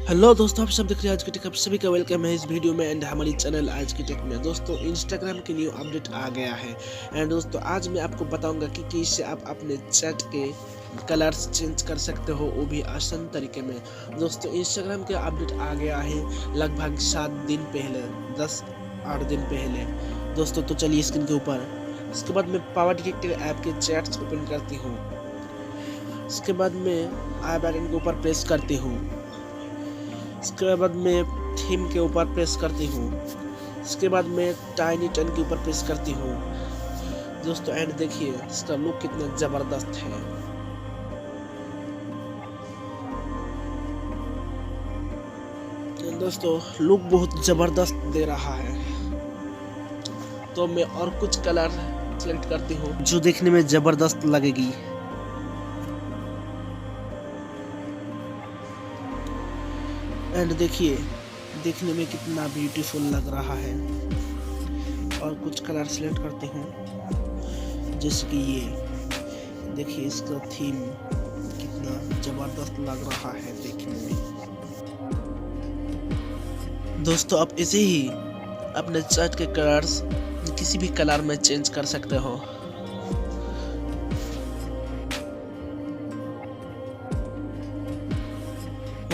Hello दोस्तों, आप सब देख रहे हैं आज की टेक। आप सभी का वेलकम है इस वीडियो में एंड हमारी चैनल आज की टेक में। दोस्तों, इंस्टाग्राम की न्यू अपडेट आ गया है एंड दोस्तों आज मैं आपको बताऊंगा कि कैसे आप अपने चैट के कलर्स चेंज कर सकते हो, वो भी आसान तरीके में। दोस्तों, इंस्टाग्राम का अपडेट आ गया है लगभग 7 दिन पहले, 10-8 दिन पहले। दोस्तों तो चलिए स्क्रीन के ऊपर। इसके बाद मैं पावर डिटेक्टर ऐप के चैट्स ओपन करती हूँ। इसके बाद मैं आई बटन के ऊपर प्रेस करती हूँ। इसके बाद मैं थीम के ऊपर प्रेस करती हूँ। इसके बाद मैं टाइनी टन के ऊपर प्रेस करती हूँ। दोस्तों एंड देखिए इसका लुक कितना जबरदस्त है। दोस्तों लुक बहुत जबरदस्त दे रहा है। तो मैं और कुछ कलर सेलेक्ट करती हूँ जो देखने में जबरदस्त लगेगी। एंड देखिए देखने में कितना ब्यूटीफुल लग रहा है। और कुछ कलर सेलेक्ट करते हैं जैसे कि ये देखिए, इसका थीम कितना जबरदस्त लग रहा है देखने में। दोस्तों आप ऐसे ही अपने चैट के कलर्स किसी भी कलर में चेंज कर सकते हो।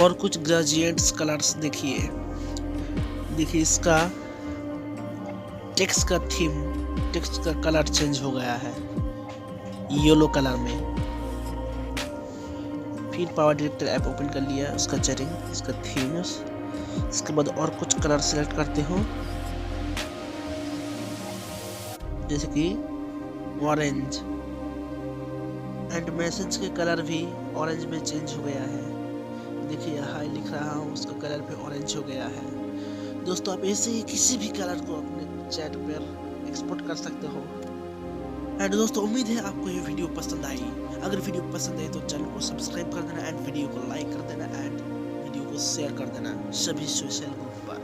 और कुछ ग्रेडिएंट्स कलर्स देखिए इसका टेक्स्ट का कलर चेंज हो गया है येलो कलर में। फिर पावर डिटेक्टर ऐप ओपन कर लिया, उसका सेटिंग, इसका थीम्स। इसके बाद और कुछ कलर सेलेक्ट करते हो जैसे कि ऑरेंज। एंड मैसेज के कलर भी ऑरेंज में चेंज हो गया है। देखिए हाई लिख रहा हूँ, उसका कलर पे ऑरेंज हो गया है। दोस्तों आप ऐसे ही किसी भी कलर को अपने चैट पर एक्सपोर्ट कर सकते हो। एंड दोस्तों उम्मीद है आपको ये वीडियो पसंद आई। अगर वीडियो पसंद आई तो चैनल को सब्सक्राइब कर देना एंड वीडियो को लाइक कर देना एंड वीडियो को शेयर कर देना सभी सोशल ग्रुप पर।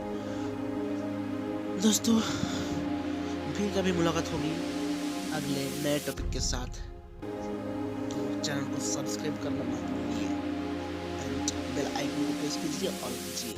दोस्तों फिर कभी मुलाकात होगी अगले नए टॉपिक के साथ। तो चैनल को सब्सक्राइब करना मत भूलिए एंड बेल आइकन को प्रेस कीजिए और कीजिए।